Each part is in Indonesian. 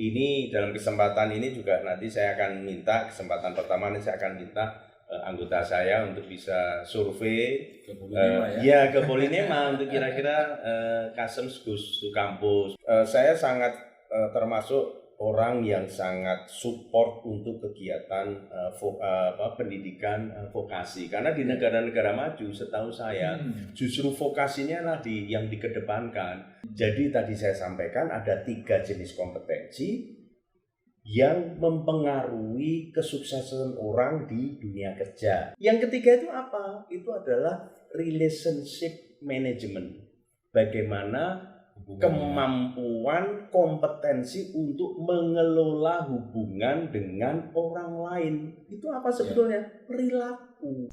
ini dalam kesempatan ini juga nanti saya akan minta, kesempatan pertama ini saya akan minta anggota saya untuk bisa survei ke Polinema ke Polinema untuk kira-kira Customs goes to kampus. Saya sangat termasuk orang yang sangat support untuk kegiatan pendidikan vokasi, karena di negara-negara maju setahu saya justru vokasinya lah yang dikedepankan. Jadi tadi saya sampaikan ada 3 jenis kompetensi yang mempengaruhi kesuksesan orang di dunia kerja. Yang ketiga itu apa? Itu adalah relationship management. Bagaimana kemampuan, kompetensi untuk mengelola hubungan dengan orang lain. Itu apa sebetulnya? Perilaku.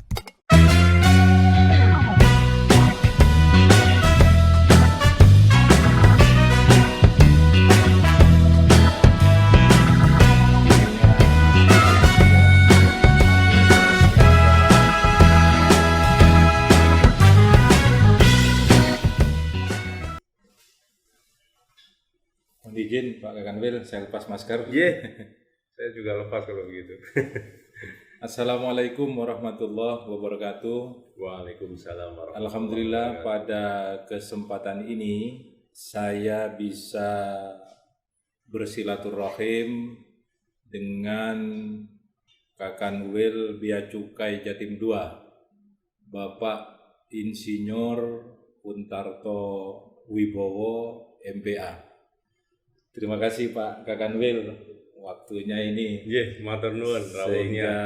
Izin Pak Kakanwil, saya lepas masker. Saya juga lepas kalau begitu. Assalamualaikum warahmatullahi wabarakatuh. Waalaikumsalam warahmatullahi wabarakatuh. Alhamdulillah pada kesempatan ini saya bisa bersilaturahim dengan Kakanwil Bea Cukai Jatim 2, Bapak Insinyur Puntarto Wibowo MPA. Terima kasih Pak Kakanwil waktunya ini. Matur nuwun sehingga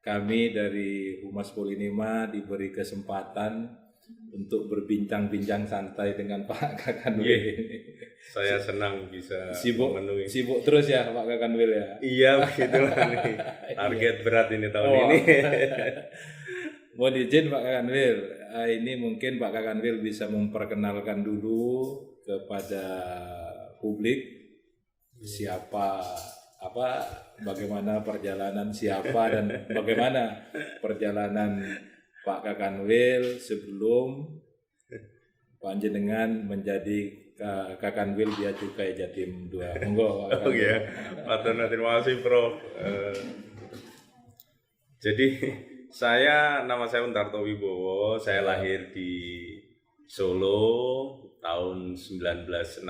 kami dari Humas Polinema diberi kesempatan untuk berbincang-bincang santai dengan Pak Kakanwil. Saya senang bisa memenuhi. Sibuk terus ya Pak Kakanwil ya. Iya begitulah nih. Target berat ini tahun ini. Mohon izin Pak Kakanwil, ini mungkin Pak Kakanwil bisa memperkenalkan dulu kepada publik bagaimana perjalanan dan bagaimana perjalanan Pak Kakanwil sebelum panjenengan menjadi Kakanwil Bea Cukai Jatim 2. Monggo. Terima kasih Prof. Jadi nama saya Puntarto Wibowo, saya lahir di Solo tahun 1964.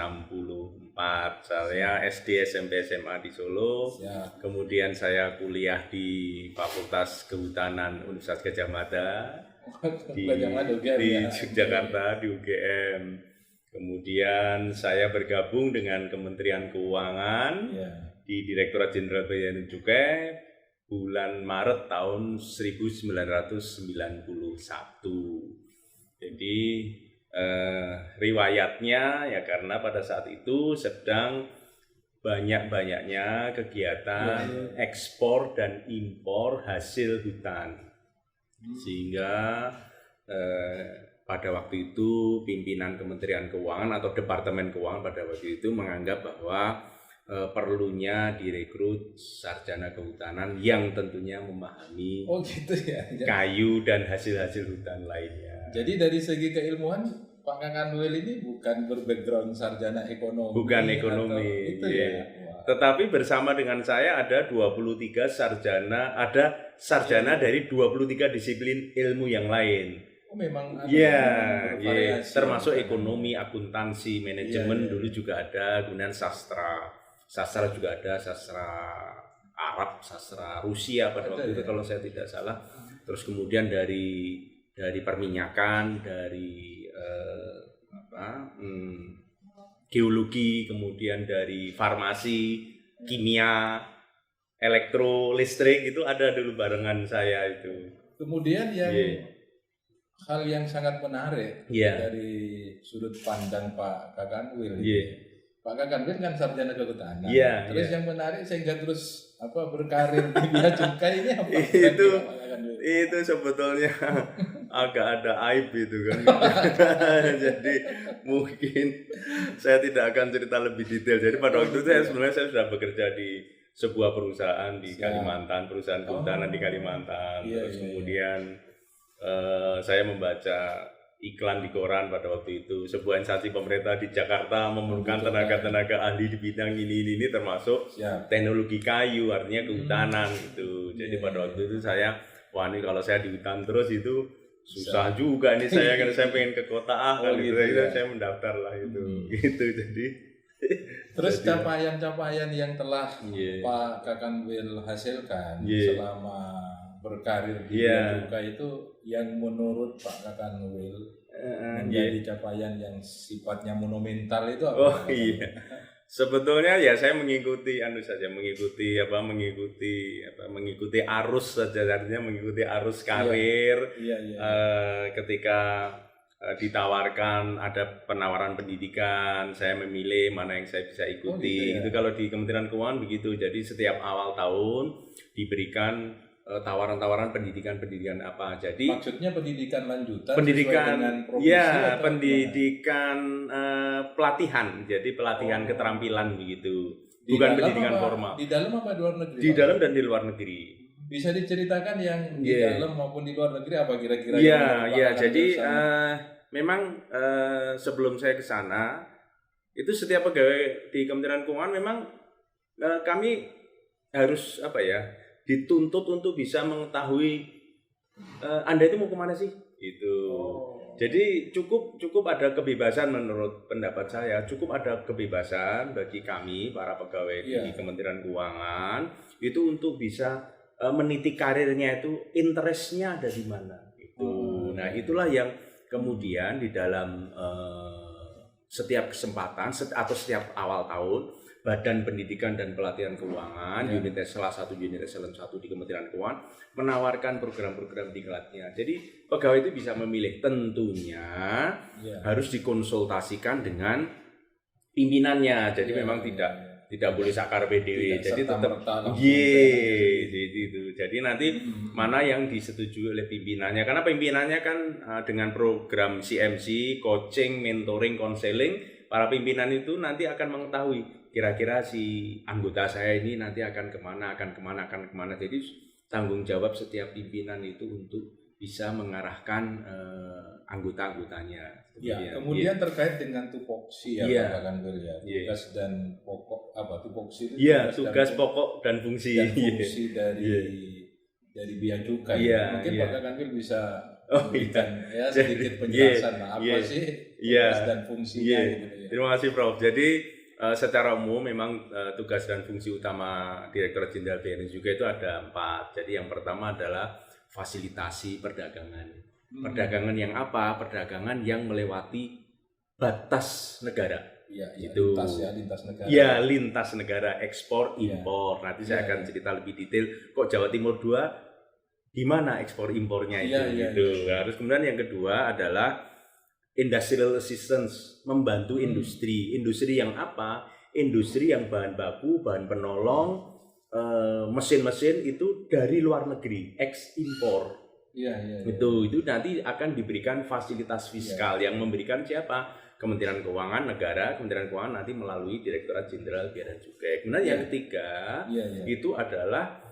Saya SD, SMP, SMA di Solo. Kemudian saya kuliah di Fakultas Kehutanan Universitas Gadjah Mada di Yogyakarta di UGM. Kemudian saya bergabung dengan Kementerian Keuangan di Direktorat Jenderal Bea dan Cukai bulan Maret tahun 1991. Jadi riwayatnya ya karena pada saat itu sedang banyak-banyaknya kegiatan ekspor dan impor hasil hutan, sehingga pada waktu itu pimpinan Kementerian Keuangan atau Departemen Keuangan pada waktu itu menganggap bahwa perlunya direkrut sarjana kehutanan yang tentunya memahami kayu dan hasil-hasil hutan lainnya. Jadi dari segi keilmuan Pak Kakanwil ini bukan berbackground sarjana ekonomi. Bukan ekonomi. Tetapi bersama dengan saya ada 23 sarjana, dari 23 disiplin ilmu yang lain. Memang termasuk ekonomi, akuntansi, manajemen dulu juga ada, kemudian sastra juga ada, sastra Arab, sastra Rusia pada waktu itu kalau saya tidak salah. Terus kemudian dari perminyakan, dari geologi, kemudian dari farmasi, kimia, elektro, listrik, itu ada dulu barengan saya itu. Kemudian hal yang sangat menarik dari sudut pandang Pak Kakanwil. Pak Kakanwil kan sarjana kehutanan. Terus yang menarik sehingga terus berkarir di Bea Cukai ini apa? Itu sebetulnya agak ada aib itu kan. Jadi mungkin saya tidak akan cerita lebih detail. Jadi pada waktu itu saya sudah bekerja di sebuah perusahaan di Kalimantan, perusahaan kehutanan di Kalimantan. Terus kemudian saya membaca iklan di koran pada waktu itu. Sebuah instansi pemerintah di Jakarta memerlukan tenaga-tenaga ahli di bidang ini termasuk teknologi kayu, artinya kehutanan gitu. Jadi pada waktu itu saya, wah ini kalau saya di hutan terus itu susah juga nih saya, karena saya pengen ke kota kan gitu. Saya mendaftar lah itu. Gitu jadi. Terus capaian-capaian yang telah Pak Kakanwil hasilkan selama berkarir di Bea Cukai itu yang menurut Pak Kakanwil menjadi capaian yang sifatnya monumental itu apa? Sebetulnya ya saya mengikuti arus saja, artinya mengikuti arus karir. Ketika ditawarkan, ada penawaran pendidikan, saya memilih mana yang saya bisa ikuti. Itu kalau di Kementerian Keuangan begitu. Jadi setiap awal tahun diberikan tawaran-tawaran pendidikan apa. Jadi maksudnya pendidikan lanjutan, pendidikan pelatihan. Jadi pelatihan keterampilan begitu. Bukan pendidikan formal. Di dalam apa di luar negeri? Di dalam dan di luar negeri. Bisa diceritakan yang di dalam maupun di luar negeri apa kira-kira? Jadi memang sebelum saya ke sana itu setiap pegawai di Kementerian Keuangan memang kami harus dituntut untuk bisa mengetahui Anda itu mau kemana sih itu. Jadi cukup ada kebebasan menurut pendapat saya, cukup ada kebebasan bagi kami para pegawai di Kementerian Keuangan itu untuk bisa meniti karirnya, itu interestnya ada di mana gitu. Nah itulah yang kemudian di dalam setiap kesempatan atau setiap awal tahun Badan Pendidikan dan Pelatihan Keuangan salah satu unit excellence 1 di Kementerian Keuangan menawarkan program-program diklatnya. Jadi pegawai itu bisa memilih, tentunya harus dikonsultasikan dengan pimpinannya. Jadi memang tidak boleh sakar PDW, jadi tetap jadi nanti mana yang disetujui oleh pimpinannya, karena pimpinannya kan dengan program CMC, coaching, mentoring, konseling, para pimpinan itu nanti akan mengetahui kira-kira si anggota saya ini nanti akan kemana. Jadi tanggung jawab setiap pimpinan itu untuk bisa mengarahkan anggota-anggotanya. Kemudian terkait dengan tupoksi Pak Kakanwil tugas dan pokok tupoksi itu tugas pokok dan fungsi. Dari Bea Cukai. Mungkin Pak Kakanwil bisa memberikan sedikit penjelasan apa sih tugas dan fungsinya gitu. Terima kasih Prof. Jadi secara umum memang tugas dan fungsi utama Direktorat Jenderal Bea dan Cukai itu ada 4. Jadi yang pertama adalah fasilitasi perdagangan. Perdagangan yang apa? Perdagangan yang melewati batas negara. Lintas negara. Lintas negara, ekspor, impor. Nanti saya akan cerita lebih detail. Kok Jawa Timur 2 di mana ekspor impornya itu gitu. Terus kemudian yang kedua adalah industrial assistance, membantu industri. Industri yang apa? Industri yang bahan baku, bahan penolong, mesin-mesin itu dari luar negeri, ekspor. Itu nanti akan diberikan fasilitas fiskal yang memberikan siapa? Kementerian Keuangan negara, Kementerian Keuangan nanti melalui Direktorat Jenderal Bea dan Cukai. Kemudian yang ketiga itu adalah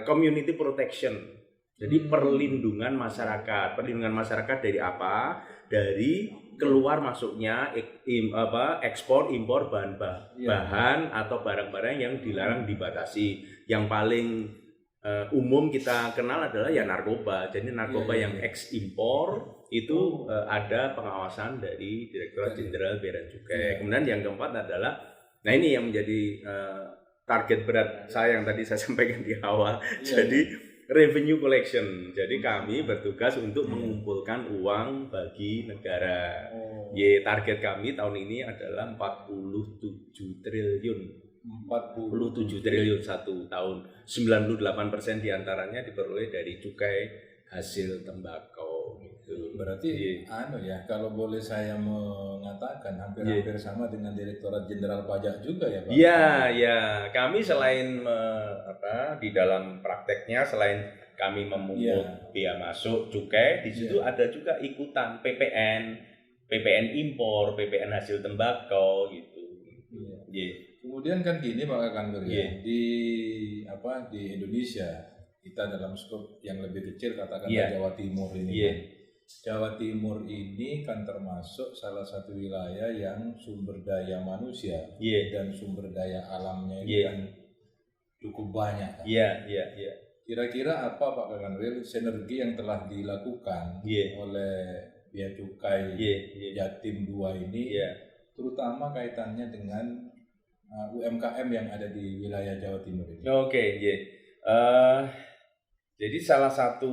community protection. Jadi perlindungan masyarakat. Perlindungan masyarakat dari apa? Dari keluar masuknya ekspor impor bahan atau barang-barang yang dilarang dibatasi. Yang paling umum kita kenal adalah narkoba. Jadi narkoba yang ekspor itu ada pengawasan dari Direktorat Jenderal Bea dan Cukai. Kemudian yang keempat adalah, nah ini yang menjadi target berat saya yang tadi saya sampaikan di awal. Jadi revenue collection. Jadi kami bertugas untuk mengumpulkan uang bagi negara. Target kami tahun ini adalah 47 triliun. 47 triliun satu tahun. 98% diantaranya diperoleh dari cukai hasil tembakau. Gitu. Berarti kalau boleh saya mengatakan hampir sama dengan Direktorat Jenderal Pajak juga ya Pak? Iya. Kami selain di dalam prakteknya, selain kami memungut bea masuk cukai, di situ ada juga ikutan PPN impor, PPN hasil tembakau gitu. Kemudian kan gini Pak Kakanwil di Indonesia kita dalam skop yang lebih kecil katakanlah Jawa Timur ini Jawa Timur ini kan termasuk salah satu wilayah yang sumber daya manusia dan sumber daya alamnya ini kan cukup banyak. Kan? Kira-kira apa Pak Kakanwil sinergi yang telah dilakukan oleh Bea Cukai Jatim 2 ini, terutama kaitannya dengan UMKM yang ada di wilayah Jawa Timur ini? Jadi salah satu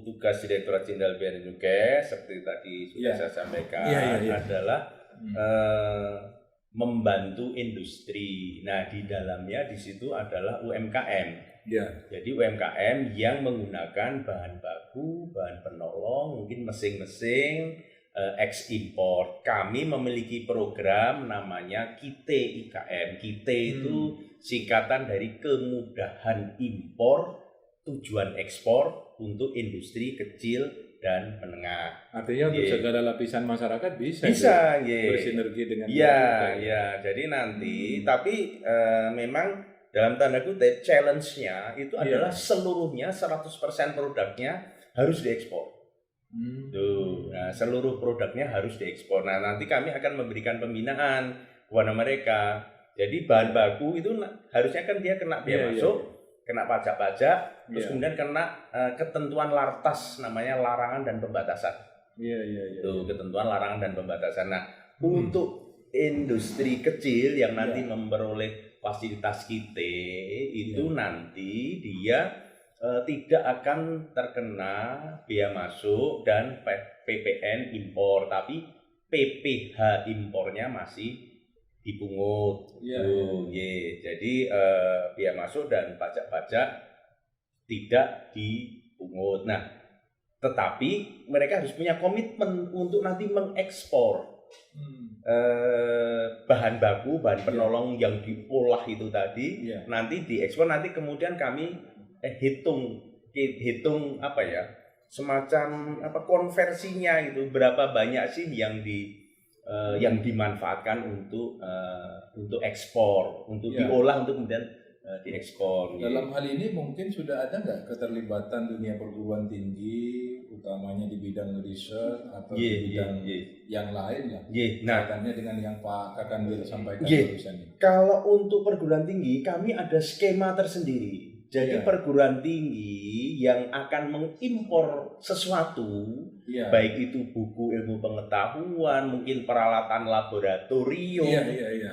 tugas Direktorat Jenderal Bea dan Cukai seperti tadi sudah saya sampaikan adalah membantu industri. Nah, di dalamnya di situ adalah UMKM. Jadi UMKM yang menggunakan bahan baku, bahan penolong, mungkin mesin-mesin, ekspor. Kami memiliki program namanya KITE IKM. KITE itu singkatan dari kemudahan impor tujuan ekspor untuk industri kecil dan menengah. Artinya untuk segala lapisan masyarakat bisa bersinergi dengan Jadi nanti tapi memang dalam tanda kutip challenge-nya itu adalah seluruhnya 100% produknya harus diekspor. Nah, seluruh produknya harus diekspor. Nah, nanti kami akan memberikan pembinaan kepada mereka. Jadi bahan baku itu harusnya kan dia kena bea masuk, kena pajak-pajak, terus kemudian kena ketentuan lartas namanya larangan dan pembatasan. Ketentuan larangan dan pembatasan. Nah, untuk industri kecil yang nanti memperoleh fasilitas KITE itu nanti dia tidak akan terkena bea masuk dan PPN impor, tapi PPh impornya masih dipungut. Jadi bea masuk dan pajak-pajak tidak dipungut. Nah, tetapi mereka harus punya komitmen untuk nanti mengekspor bahan baku, bahan penolong yang diolah itu tadi, nanti diekspor, nanti kemudian kami hitung apa ya, semacam konversinya itu berapa banyak sih yang dimanfaatkan untuk ekspor, untuk diolah untuk kemudian diekspor. Dalam hal ini mungkin sudah ada nggak keterlibatan dunia perguruan tinggi, utamanya di bidang riset atau di bidang yang lain lah, kaitannya dengan yang Pak Kakanwil sampaikan barusan ini? Kalau untuk perguruan tinggi kami ada skema tersendiri. Jadi perguruan tinggi yang akan mengimpor sesuatu, baik itu buku ilmu pengetahuan, mungkin peralatan laboratorium,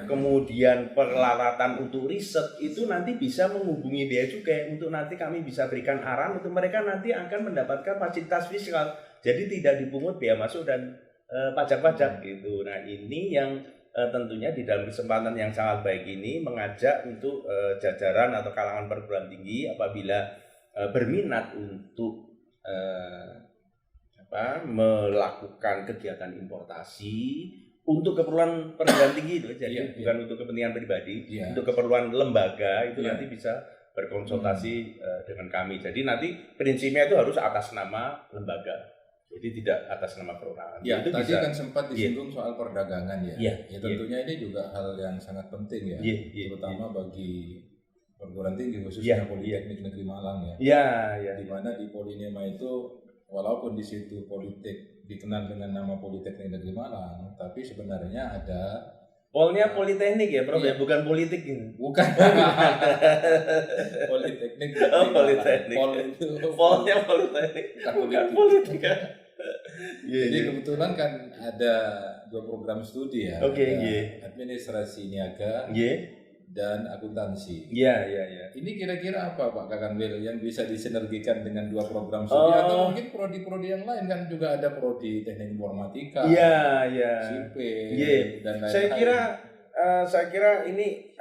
kemudian peralatan untuk riset, itu nanti bisa menghubungi Bea Cukai untuk nanti kami bisa berikan arahan untuk mereka nanti akan mendapatkan fasilitas fiskal. Jadi tidak dipungut bea masuk dan pajak-pajak gitu. Nah, ini yang tentunya di dalam kesempatan yang sangat baik ini mengajak untuk jajaran atau kalangan perguruan tinggi apabila berminat untuk melakukan kegiatan importasi untuk keperluan perguruan tinggi itu, jadi bukan untuk kepentingan pribadi, untuk keperluan lembaga itu nanti bisa berkonsultasi dengan kami. Jadi nanti prinsipnya itu harus atas nama lembaga. Jadi tidak atas nama perorangan. Itu tadi kan sempat disinggung soal perdagangan tentunya ini juga hal yang sangat penting terutama bagi perguruan tinggi khususnya Politeknik Negeri Malang di mana di Polinema itu walaupun di situ politik dikenal dengan nama Politeknik Negeri Malang, tapi sebenarnya ada polnya politeknik ya, Prof, bukan politik ini. Bukan. Politeknik. Politeknik. Polnya politeknik. Bukan politik. Jadi kebetulan kan ada 2 program studi administrasi niaga dan akuntansi. Ini kira-kira apa Pak Kakanwil yang bisa disinergikan dengan 2 program studi atau mungkin prodi-prodi yang lain, kan juga ada prodi teknik informatika, sipil dan lain-lain. Saya kira ini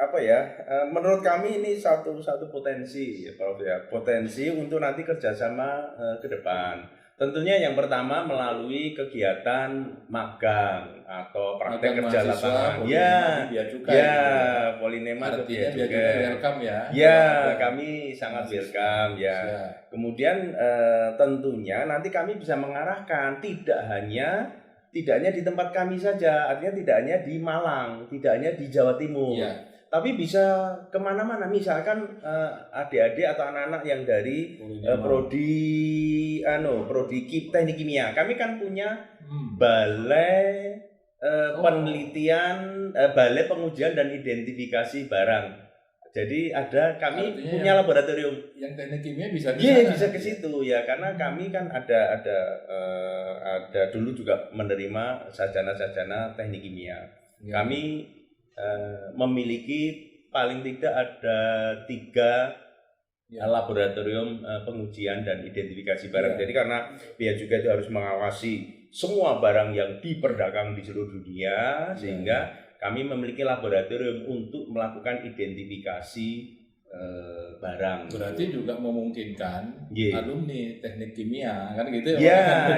menurut kami ini satu potensi ya Prof ya, potensi untuk nanti kerjasama ke depan. Tentunya yang pertama melalui kegiatan magang atau praktek kerja lapangan. Polinema artinya juga welcome kami sangat welcome Kemudian tentunya nanti kami bisa mengarahkan tidak hanya di tempat kami saja, artinya tidak hanya di Malang, tidak hanya di Jawa Timur. tapi bisa kemana-mana. Misalkan adik-adik atau anak-anak yang dari prodi teknik kimia, kami kan punya balai penelitian, balai pengujian dan identifikasi barang. Jadi kami punya laboratorium. Yang teknik kimia bisa ke sana. Bisa ke situ ya, karena kami kan ada dulu juga menerima sarjana-sarjana teknik kimia. Ya. Kami memiliki paling tidak ada 3 laboratorium pengujian dan identifikasi barang. Jadi karena Bea Cukai itu harus mengawasi semua barang yang diperdagang di seluruh dunia, sehingga kami memiliki laboratorium untuk melakukan identifikasi barang. Berarti juga memungkinkan alumni teknik kimia kan gitu ya?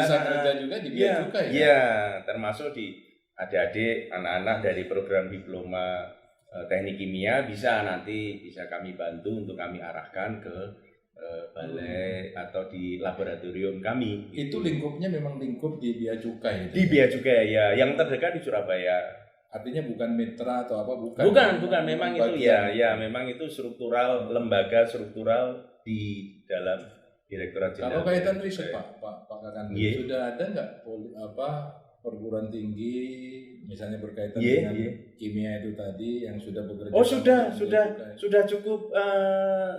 Bisa kerja juga di Bea Cukai. Iya, termasuk di adik-adik anak-anak dari program diploma teknik kimia bisa kami bantu untuk kami arahkan ke balai atau di laboratorium kami. Itu lingkupnya memang lingkup di Bea Cukai. Di Bea Cukai ya, yang terdekat di Surabaya. Artinya bukan mitra atau apa, bukan memang itu memang itu struktural, lembaga struktural di dalam Direktorat Jenderal. Kalau kaitan riset Pak Kakan, sudah ada nggak perguruan tinggi misalnya berkaitan dengan kimia itu tadi yang sudah bekerja? Sudah cukup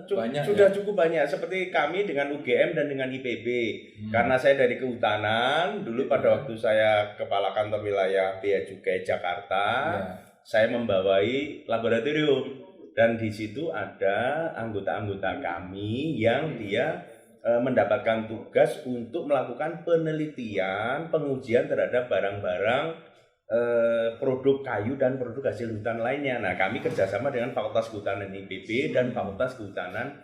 banyak, cukup banyak, seperti kami dengan UGM dan dengan IPB. Karena saya dari kehutanan dulu pada waktu saya kepala kantor wilayah Bea Cukai Jakarta, saya membawai laboratorium dan di situ ada anggota-anggota kami yang dia mendapatkan tugas untuk melakukan penelitian, pengujian terhadap barang-barang produk kayu dan produk hasil hutan lainnya. Nah, kami kerjasama dengan Fakultas Kehutanan IPB dan Fakultas Kehutanan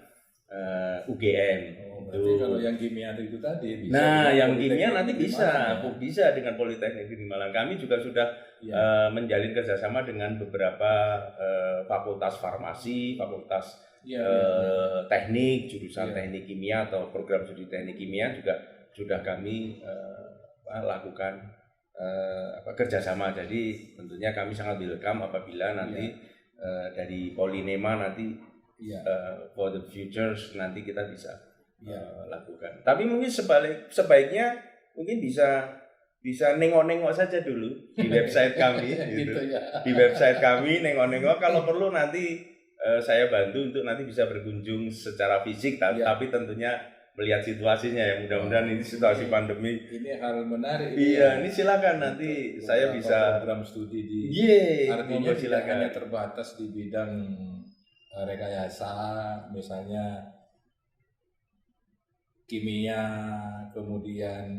UGM. Berarti kalau yang kimia itu tadi bisa. Nah, yang kimia nanti bisa dengan Politeknik di Malang. Kami juga sudah menjalin kerjasama dengan beberapa fakultas farmasi, fakultas teknik, jurusan teknik kimia atau program studi teknik kimia juga sudah kami lakukan kerjasama. Jadi tentunya kami sangat welcome apabila nanti dari Polinema nanti for the futures nanti kita bisa lakukan. Tapi mungkin sebaiknya mungkin bisa nengok-nengok saja dulu di website kami gitu. Di website kami nengok-nengok, kalau perlu nanti saya bantu untuk nanti bisa berkunjung secara fisik, tapi tentunya melihat situasinya ya. Mudah-mudahan ini situasi pandemi. Ini hal menarik. Iya, ini silakan nanti saya bisa program studi di. Artinya tidak hanya terbatas di bidang rekayasa, misalnya kimia, kemudian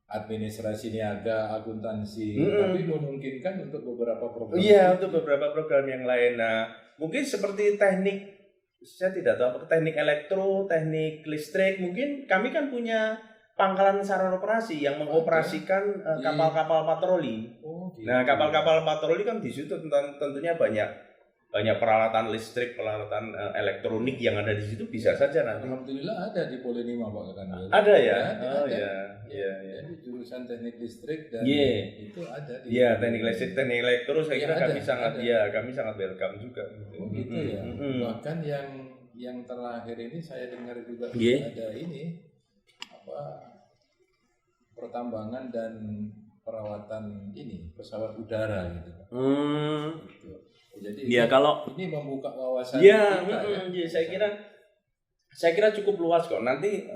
administrasi niaga, akuntansi, tapi memungkinkan untuk beberapa program. Iya, untuk beberapa program yang lain. Nah, mungkin seperti teknik, saya tidak tahu apa, teknik elektro, teknik listrik, mungkin kami kan punya pangkalan sarana operasi yang mengoperasikan kapal-kapal patroli. Nah, kapal-kapal patroli kan di situ tentunya banyak peralatan listrik, peralatan elektronik yang ada di situ, bisa saja nanti. Alhamdulillah ada di Polinema Pak Kakan. Ada ya? Jadi jurusan teknik listrik dan itu ada. Iya, teknik listrik, teknik elektro saya kira kami sangat welcome juga. Gitu ya. Bahkan yang terakhir ini saya dengar juga ada ini pertambangan dan perawatan ini pesawat udara gitu. Gitu. Jadi kalau ini membuka wawasan kita. Saya kira cukup luas kok. Nanti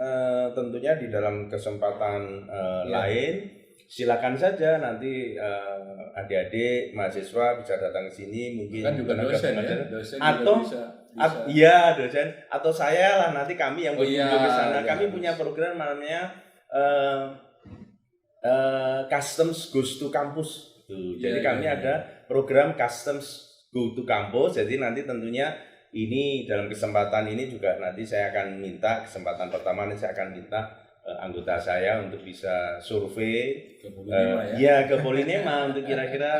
tentunya di dalam kesempatan lain silakan saja nanti adik-adik mahasiswa bisa datang ke sini, mungkin kan juga dosen atau dosen atau saya lah, nanti kami yang berkunjung ke sana. Kami punya program namanya Customs Goes to Campus. Jadi kami ada program Customs Go to Campus. Jadi nanti tentunya ini dalam kesempatan ini juga nanti saya akan minta, kesempatan pertama ini saya akan minta anggota saya untuk bisa survei ke Polinema ke Polinema untuk kira-kira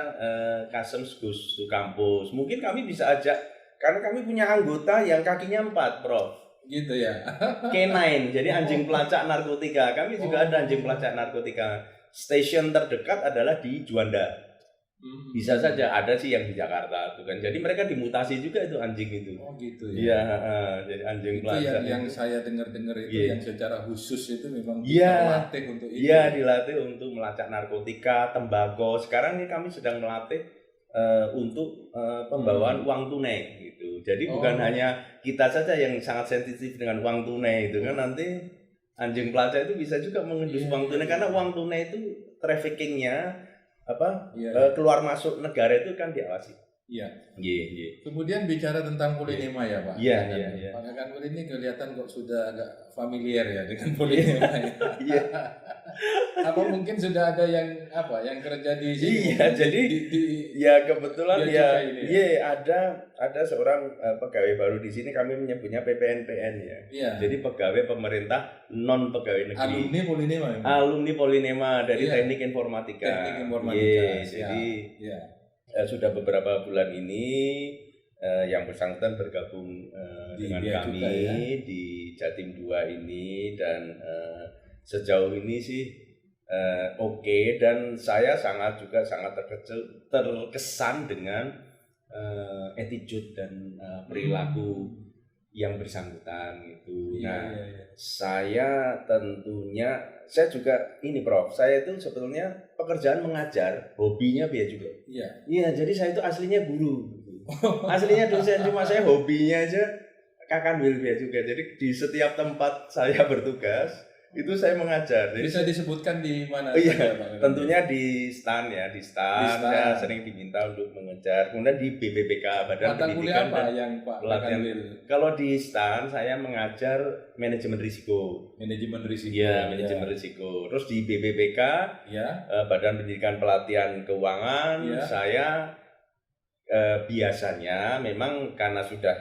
Customs Goes to Campus. Mungkin kami bisa ajak, karena kami punya anggota yang kakinya 4, Prof. Gitu ya. K9, jadi anjing pelacak narkotika. Kami juga ada anjing pelacak narkotika. Stasiun terdekat adalah di Juanda. Bisa saja, ada sih yang di Jakarta tuh kan. Jadi mereka dimutasi juga itu anjing itu. Oh gitu ya. Iya, jadi anjing itu pelacak yang itu. saya dengar itu yang secara khusus itu memang dilatih untuk itu. Iya, dilatih untuk melacak narkotika, tembakau. Sekarang ini kami sedang melatih untuk pembawaan uang tunai gitu. Jadi bukan hanya kita saja yang sangat sensitif dengan uang tunai itu kan, nanti anjing pelacak itu bisa juga mengendus uang tunai karena uang tunai itu traffickingnya keluar masuk negara itu kan diawasi. Iya. Kemudian bicara tentang polinema ya Pak. Iya. Pak Kakanwil ini kelihatan kok sudah agak familiar ya dengan polinema. Iya. Apa mungkin sudah ada yang kerja di sini? Iya, jadi kebetulan ada seorang pegawai baru di sini, kami menyebutnya PPNPN ya. Iya. Jadi pegawai pemerintah non pegawai negeri. Alumni polinema. Alumni polinema dari Teknik Informatika. Jadi sudah beberapa bulan ini yang bersangkutan bergabung dengan kami di Jatim 2 ini, dan sejauh ini sih oke, dan saya sangat terkesan dengan attitude dan perilaku yang bersangkutan itu. Saya juga ini Prof, saya itu sebetulnya pekerjaan mengajar, hobinya biar juga. Iya, jadi saya itu aslinya guru. Aslinya dosen, cuma saya hobinya aja Kakanwil biar juga. Jadi di setiap tempat saya bertugas itu saya mengajar. Jadi, bisa disebutkan di mana? Tentunya di STAN ya, di STAN saya sering diminta untuk mengajar. Kemudian di BPPK, Badan Pendidikan dan yang Pak Pelatihan. Kalau di STAN saya mengajar manajemen risiko. Iya, manajemen risiko. Terus di BPPK, Badan Pendidikan Pelatihan Keuangan, saya biasanya memang karena sudah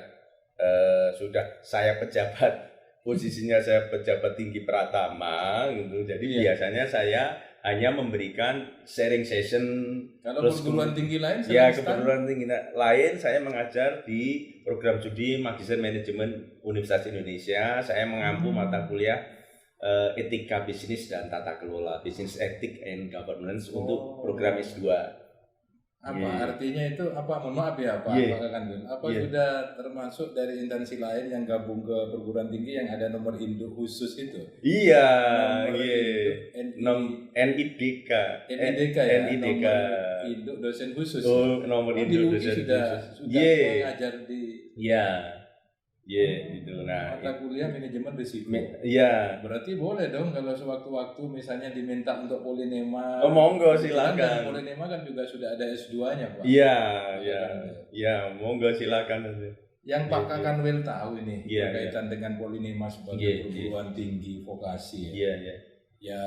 saya pejabat, posisinya saya pejabat tinggi Pratama gitu. Jadi biasanya saya hanya memberikan sharing session. Kalau perguruan tinggi lain? Perguruan tinggi lain saya mengajar di program studi Magister Manajemen Universitas Indonesia. Saya mengampu mata kuliah etika bisnis dan tata kelola, Business Ethics and Governance untuk program S2. Artinya itu mohon maaf ya Pak Kakanwil, sudah termasuk dari instansi lain yang gabung ke perguruan tinggi yang ada nomor induk khusus itu? NIDK ya, nomor induk dosen khusus. Nomor induk dosen khusus. Sudah mengajar di gitu. Nah, mata kuliah manajemen risiko. Berarti boleh dong kalau sewaktu-waktu misalnya diminta untuk polinema. Monggo silakan. Polinema kan juga sudah ada S2-nya, Pak. Monggo silakan. Yang Pak Kakanwil tahu ini berkaitan dengan polinema sebagai perguruan tinggi vokasi. Ya,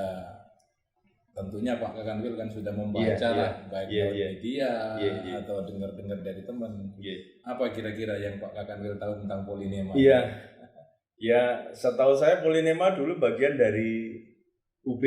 tentunya Pak Kakanwil kan sudah membaca baik dari media atau dengar-dengar dari teman. Apa kira-kira yang Pak Kakanwil tahu tentang polinema? Setahu saya polinema dulu bagian dari UB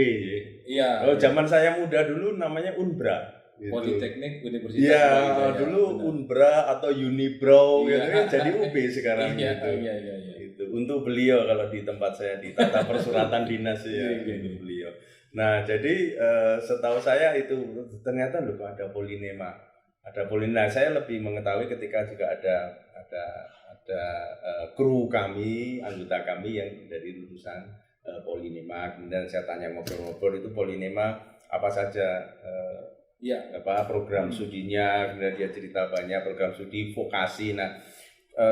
zaman saya muda dulu namanya Unbra. Gitu. Politeknik Universitas. Dulu Unbra atau Unibrow jadi UB sekarang gitu. Untuk beliau kalau di tempat saya di tata persuratan dinas gitu beliau. Nah, jadi setahu saya itu ternyata ada polinema. Saya lebih mengetahui ketika juga ada kru kami, anggota kami yang dari lulusan polinema. Kemudian saya tanya ngobrol-ngobrol itu polinema apa saja program studinya. Kemudian dia cerita banyak program studi vokasi. Nah,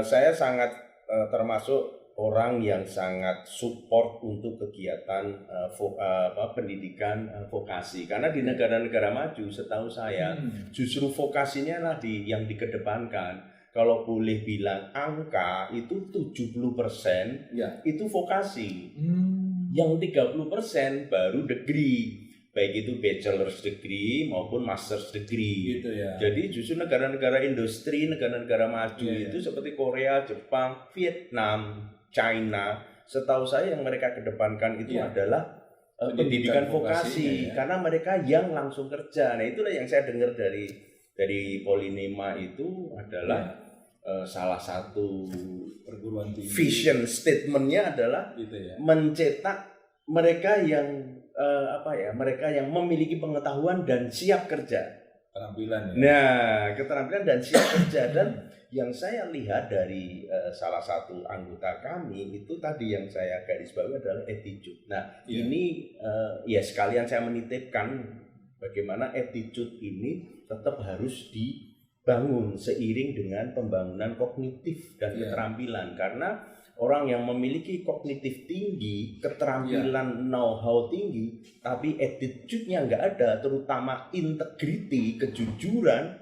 saya sangat termasuk orang yang sangat support untuk kegiatan pendidikan vokasi, karena di negara-negara maju setahu saya justru vokasinya lah yang dikedepankan. Kalau boleh bilang angka itu 70% itu vokasi, yang 30% baru degree, baik itu bachelor's degree maupun master's degree. Jadi justru negara-negara industri, negara-negara maju itu seperti Korea, Jepang, Vietnam, China, setahu saya yang mereka kedepankan itu adalah pendidikan vokasi, karena mereka yang langsung kerja. Nah, itulah yang saya dengar dari polinema itu adalah salah satu perguruan tinggi vision statementnya adalah mencetak mereka yang mereka yang memiliki pengetahuan dan siap kerja. keterampilan ya. Nah, keterampilan dan siap kerja. Dan yang saya lihat dari salah satu anggota kami itu tadi yang saya garis bawahi adalah attitude. Nah, ini ya sekalian saya menitipkan bagaimana attitude ini tetap harus dibangun seiring dengan pembangunan kognitif dan keterampilan. Karena orang yang memiliki kognitif tinggi, keterampilan know-how tinggi, tapi attitude-nya nggak ada, terutama integrity, kejujuran,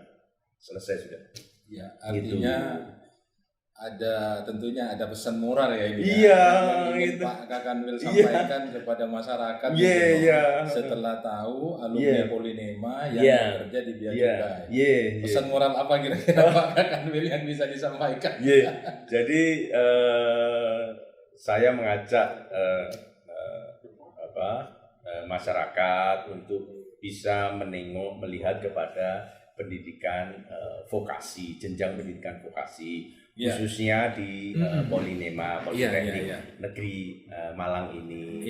selesai sudah. Ya, artinya tentunya ada pesan moral ya ini. Iya, itu Pak Kakanwil sampaikan kepada masyarakat setelah tahu alumni Polinema yang bekerja di Bea Cukai. Pesan moral apa kira-kira Pak Kakanwil yang bisa disampaikan? Jadi saya mengajak masyarakat untuk bisa melihat kepada pendidikan vokasi, jenjang pendidikan vokasi, khususnya di Polinema, Politeknik Negeri Malang ini.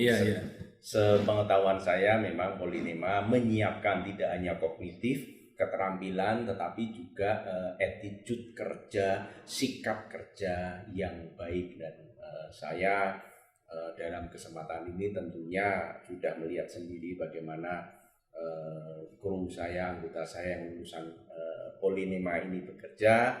Sepengetahuan saya memang Polinema menyiapkan tidak hanya kognitif, keterampilan, tetapi juga attitude kerja, sikap kerja yang baik. Dan saya dalam kesempatan ini tentunya sudah melihat sendiri bagaimana kru saya, anggota saya yang lulusan Polinema ini bekerja.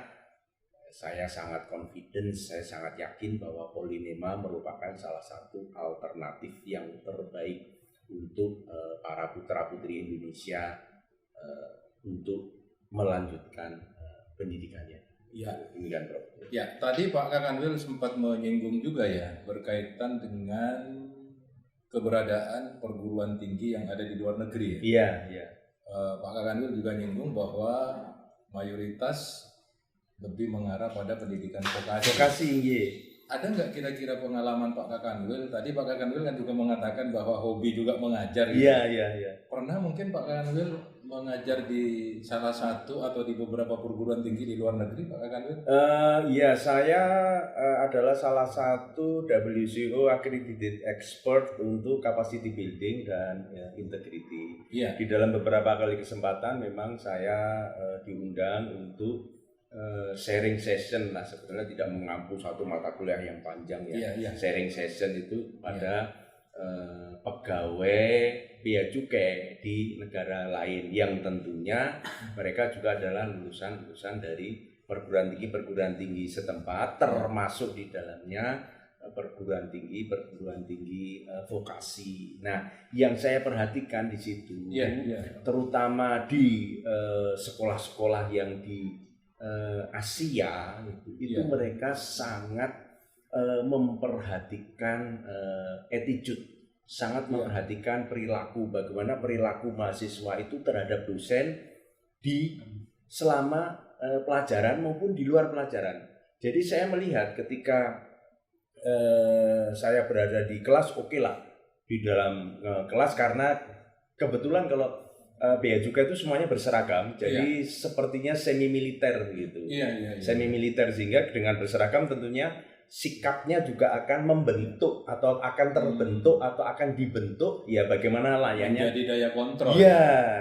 Saya sangat confident, saya sangat yakin bahwa Polinema merupakan salah satu alternatif yang terbaik untuk para putra-putri Indonesia untuk melanjutkan pendidikannya. Ya, demikian Prof. Ya, tadi Pak Kakanwil sempat menyinggung juga ya berkaitan dengan keberadaan perguruan tinggi yang ada di luar negeri. Iya. Pak Kakanwil juga nyinggung bahwa mayoritas lebih mengarah pada pendidikan vokasi. Ada nggak kira-kira pengalaman Pak Kakanwil? Tadi Pak Kakanwil kan juga mengatakan bahwa hobi juga mengajar. Iya. Pernah mungkin Pak Kakanwil mengajar di salah satu atau di beberapa perguruan tinggi di luar negeri, Pak Kakanwil? Iya, saya adalah salah satu WCO accredited expert untuk capacity building dan integrity. Di dalam beberapa kali kesempatan memang saya diundang untuk sharing session lah, sebenarnya tidak mengampu satu mata kuliah yang panjang ya. Sharing session itu pada pegawai bea cukai di negara lain yang tentunya mereka juga adalah lulusan dari perguruan tinggi setempat, termasuk di dalamnya perguruan tinggi vokasi. Nah, yang saya perhatikan di situ, terutama di sekolah-sekolah yang di Asia itu mereka sangat memperhatikan attitude, sangat memperhatikan perilaku, bagaimana perilaku mahasiswa itu terhadap dosen di selama pelajaran maupun di luar pelajaran. Jadi saya melihat ketika saya berada di kelas, oke lah di dalam kelas, karena kebetulan kalau bea cukai itu semuanya berseragam, jadi sepertinya semi militer gitu. Semi militer, sehingga dengan berseragam tentunya sikapnya juga akan membentuk atau akan terbentuk atau akan dibentuk ya bagaimana layaknya menjadi daya kontrol.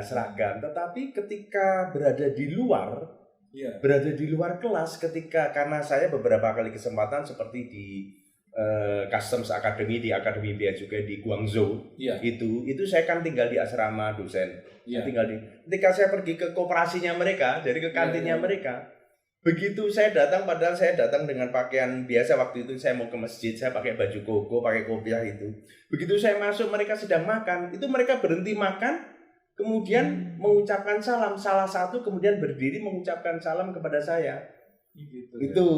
Seragam. Tetapi ketika berada di luar kelas, karena saya beberapa kali kesempatan seperti di Customs Academy, di Akademi Bea Cukai di Guangzhou, itu saya kan tinggal di asrama dosen. Ketika saya pergi ke koperasinya mereka, jadi ke kantinnya mereka, begitu saya datang, padahal saya datang dengan pakaian biasa, waktu itu saya mau ke masjid, saya pakai baju koko, pakai kopiah itu. Begitu saya masuk, mereka sedang makan, itu mereka berhenti makan, kemudian mengucapkan salam, salah satu kemudian berdiri mengucapkan salam kepada saya. Itu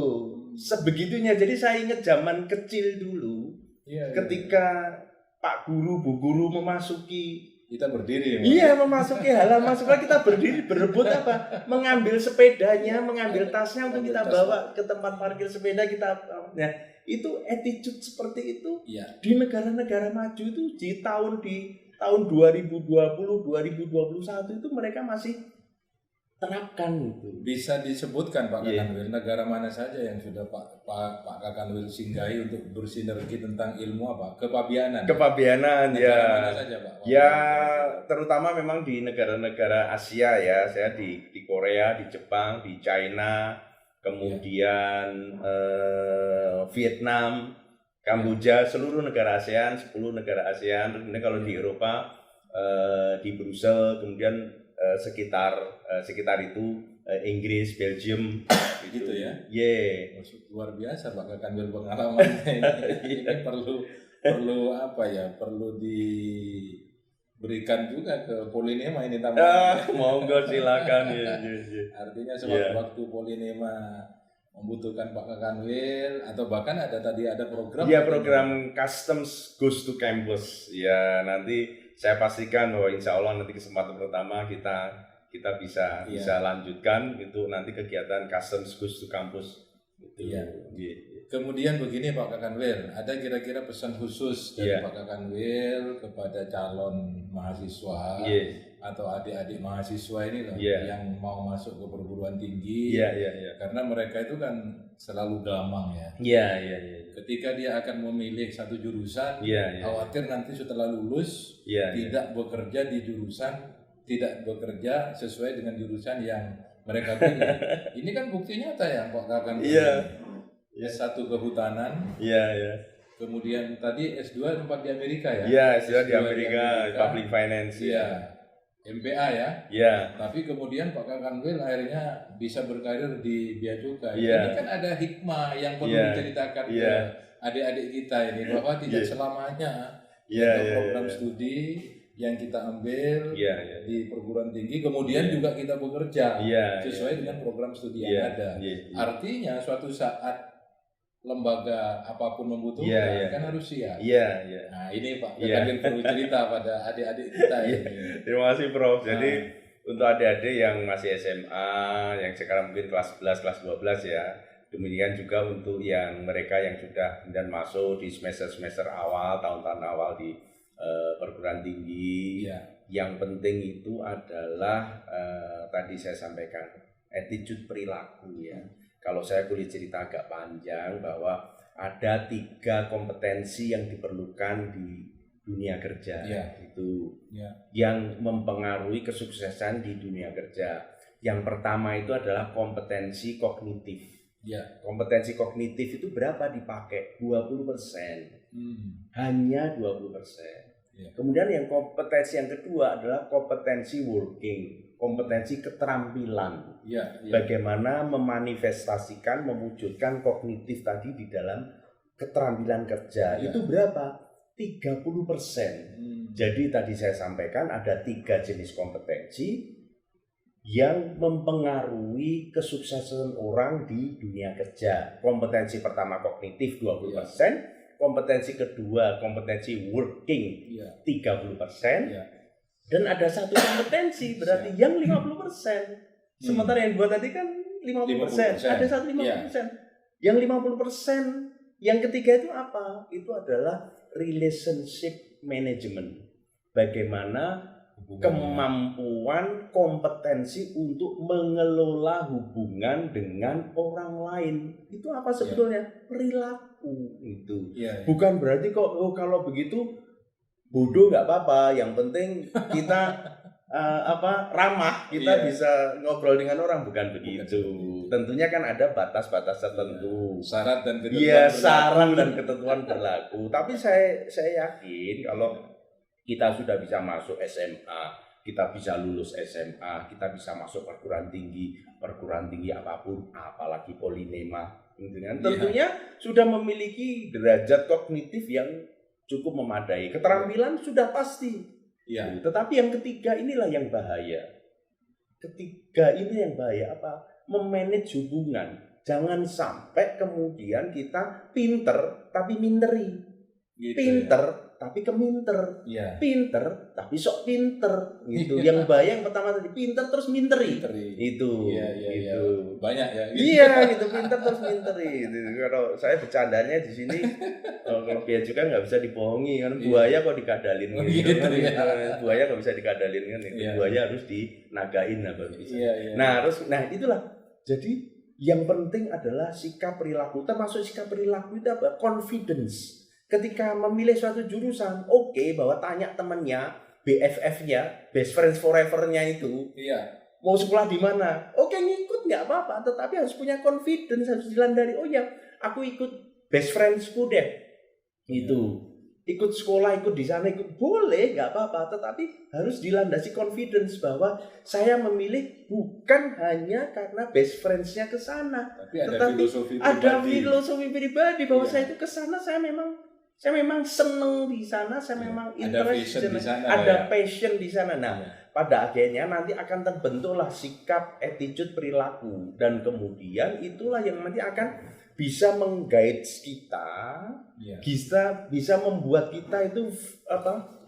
sebegitunya. Jadi saya ingat zaman kecil dulu, ketika Pak Guru, Bu Guru memasuki, kita berdiri. Memasuki halaman sekolah, kita berdiri berebut apa? Mengambil sepedanya, mengambil tasnya untuk kita bawa ke tempat parkir sepeda kita. Nah, itu attitude seperti itu di negara-negara maju itu di tahun 2020, 2021 itu mereka masih terapkan itu. Bisa disebutkan Pak Kakanwil, negara mana saja yang sudah Pak Kakanwil singgahi untuk bersinergi tentang ilmu apa? Kepabianan negara mana saja Pak? Ya terutama memang di negara-negara Asia ya. Saya di Korea, di Jepang, di China, kemudian Vietnam, Kamboja, seluruh negara ASEAN, 10 negara ASEAN. Kemudian kalau di Eropa, di Brussels, kemudian sekitar itu Inggris, Belgium, gitu ya. Luar biasa Pak Kakanwil pengalamannya ini. Ini perlu apa ya? Perlu diberikan juga ke Polinema ini tambahan. Monggo silakan ya. Artinya sewaktu-waktu Polinema membutuhkan Pak Kakanwil, atau bahkan ada program. Iya, program Customs Goes to Campus. Ya, nanti saya pastikan bahwa insya Allah nanti kesempatan pertama kita bisa lanjutkan itu nanti kegiatan Customs Goes to Campus. Kemudian begini Pak Kakanwil, ada kira-kira pesan khusus dari Pak Kakanwil kepada calon mahasiswa atau adik-adik mahasiswa ini loh yang mau masuk ke perguruan tinggi, karena mereka itu kan selalu gamang ya. Ketika dia akan memilih satu jurusan, khawatir nanti setelah lulus tidak bekerja di jurusan, tidak bekerja sesuai dengan jurusan yang mereka pilih. Ini kan bukti nyata ya Pak Kakanwil. S1 kehutanan. Kemudian tadi S2 tempat di Amerika ya? Iya, S2 di Amerika, Public Finance. MPA ya? Tapi kemudian Pak Kakanwil akhirnya bisa berkarir di Bea Cukai. Ini kan ada hikmah yang perlu diceritakan ke adik-adik kita ini, bahwa tidak selamanya program studi yang kita ambil di perguruan tinggi kemudian juga kita bekerja sesuai dengan program studi yang ada. Artinya suatu saat lembaga apapun membutuhkan kan harus siap. Nah ini Pak Kakanwil perlu cerita pada adik-adik kita ini. Terima kasih Prof. Jadi untuk adik-adik yang masih SMA, yang sekarang mungkin kelas 11, kelas 12 ya. Demikian juga untuk mereka yang sudah kemudian masuk di semester awal, tahun-tahun awal di perguruan tinggi. Yang penting itu adalah tadi saya sampaikan attitude perilaku ya. Kalau saya boleh cerita agak panjang bahwa ada 3 kompetensi yang diperlukan di dunia kerja yang mempengaruhi kesuksesan di dunia kerja. Yang pertama itu adalah kompetensi kognitif. Kompetensi kognitif itu berapa dipakai? 20%. Hanya 20%. Kemudian yang kompetensi yang kedua adalah kompetensi working, kompetensi keterampilan. Bagaimana memanifestasikan, mewujudkan kognitif tadi di dalam keterampilan kerja. Itu berapa? 30%. Jadi tadi saya sampaikan ada 3 jenis kompetensi yang mempengaruhi kesuksesan orang di dunia kerja. Kompetensi pertama kognitif 20%, kompetensi kedua kompetensi working 30%. Dan ada satu kompetensi berarti yang 50%. Sementara yang 2 tadi kan 50%. Ada satu 50%. Yang 50% yang ketiga itu apa? Itu adalah relationship management. Bagaimana kemampuan, kompetensi untuk mengelola hubungan dengan orang lain. Itu apa sebetulnya? Perilaku itu. Bukan berarti kok kalau begitu bodoh nggak apa-apa, yang penting kita ramah, kita bisa ngobrol dengan orang, bukan begitu. Tentunya kan ada batas-batas tertentu, syarat dan ketentuan syarat dan ketentuan berlaku. Tapi saya yakin kalau kita sudah bisa masuk SMA, kita bisa lulus SMA, kita bisa masuk perguruan tinggi apapun, apalagi Polinema, tentunya sudah memiliki derajat kognitif yang cukup memadai. Keterampilan sudah pasti. Tetapi yang ketiga inilah yang bahaya. Apa? Memanage hubungan. Jangan sampai kemudian kita pinter tapi minderi. Pinter tapi keminter. Iya. Pinter tapi sok pinter gitu. Yang bahaya yang pertama tadi pinter terus minteri. Itu. Iya. Banyak ya. Gitu. Iya gitu, pinter terus minteri. Gitu. Kalau saya bercandanya di sini kalau bea cukai nggak bisa dibohongi kan, buaya kok dikadalin gitu kan. Buaya nggak bisa dikadalin kan. Buaya harus dinagain baru bisa. Nah itulah. Jadi yang penting adalah sikap perilaku. Termasuk sikap perilaku itu apa? Confidence. Ketika memilih suatu jurusan, bahwa tanya temennya, BFF-nya, best friends forever-nya itu, mau sekolah di mana? Ngikut nggak apa-apa, tetapi harus punya confidence, harus dilandari. Aku ikut best friends-ku deh. Itu. Ikut sekolah, ikut di sana, ikut boleh, nggak apa-apa, tetapi harus dilandasi confidence bahwa saya memilih bukan hanya karena best friends-nya ke sana, tetapi ada filosofi pribadi bahwa saya itu ke sana, saya memang seneng di sana, saya memang interest di sana, ada passion di sana. Nah, pada akhirnya nanti akan terbentuklah sikap, attitude, perilaku, dan kemudian itulah yang nanti akan bisa meng-guide kita, bisa membuat kita itu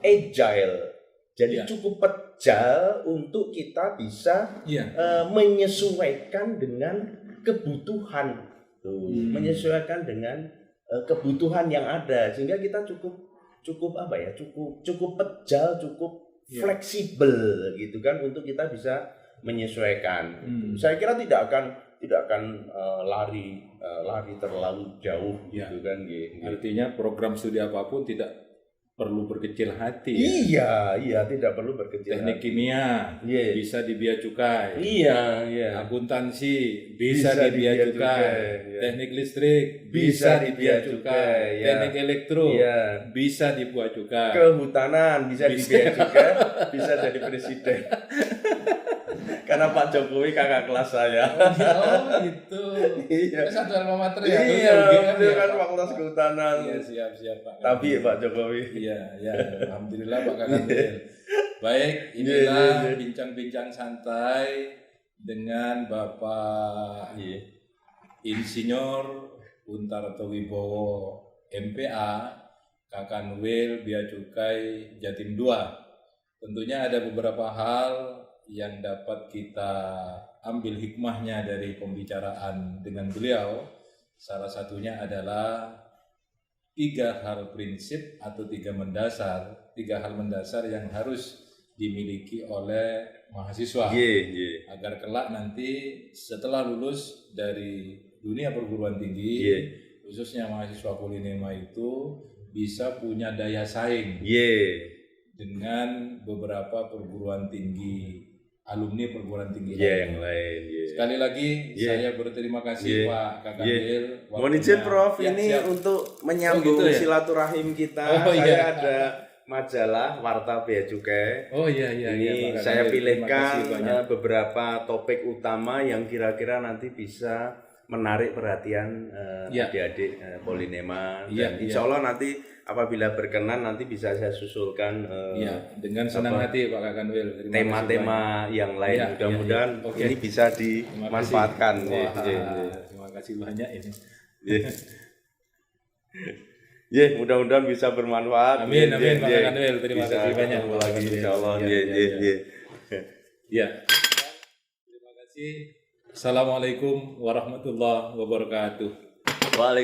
agile. Jadi cukup pejal untuk kita bisa menyesuaikan dengan kebutuhan, menyesuaikan dengan kebutuhan yang ada, sehingga kita cukup pejal, cukup fleksibel gitu kan, untuk kita bisa menyesuaikan. Saya kira tidak akan lari terlalu jauh gitu kan. Artinya program studi apapun tidak perlu berkecil hati. Iya, tidak perlu berkecil Teknik hati. kimia bisa di bea cukai. Iya. Akuntansi bisa di bea cukai. Teknik listrik bisa di bea cukai. Teknik elektro bisa di bea cukai. Kehutanan bisa di bea cukai. Bisa jadi presiden. Karena Pak Jokowi kakak kelas saya. Oh gitu. Iya. Satu alma mater ya. Iya, kan fakultas kehutanan. Iya, siap Pak. Tapi Pak Jokowi. Iya. Alhamdulillah Pak Kakak. Baik, inilah bincang-bincang santai dengan Bapak Insinyur Untarto Wibowo MPA, Kakanwil Bea Cukai Jatim 2. Tentunya ada beberapa hal yang dapat kita ambil hikmahnya dari pembicaraan dengan beliau. Salah satunya adalah 3 hal prinsip atau 3 hal mendasar yang harus dimiliki oleh mahasiswa agar kelak nanti setelah lulus dari dunia perguruan tinggi, khususnya mahasiswa Polinema itu bisa punya daya saing dengan beberapa perguruan tinggi, alumni perguruan tinggi yang lain. Sekali lagi saya berterima kasih Pak Kakanwil. Mohon izin Prof, ini untuk menyambung silaturahim kita. Saya ada majalah Warta Bea Cukai. Ini saya pilihkan beberapa topik utama yang kira-kira nanti bisa menarik perhatian adik-adik Polinema. Dan insya Allah nanti apabila berkenan nanti bisa saya susulkan dengan senang hati Pak Kakanwil. Tema-tema yang lain. Mudah-mudahan ini bisa dimanfaatkan. Terima kasih banyak ini. Mudah-mudahan bisa bermanfaat. Amin Pak Kakanwil. Terima kasih banyak lagi insyaallah. Terima kasih. Assalamualaikum warahmatullahi wabarakatuh. Waalaikumsalam.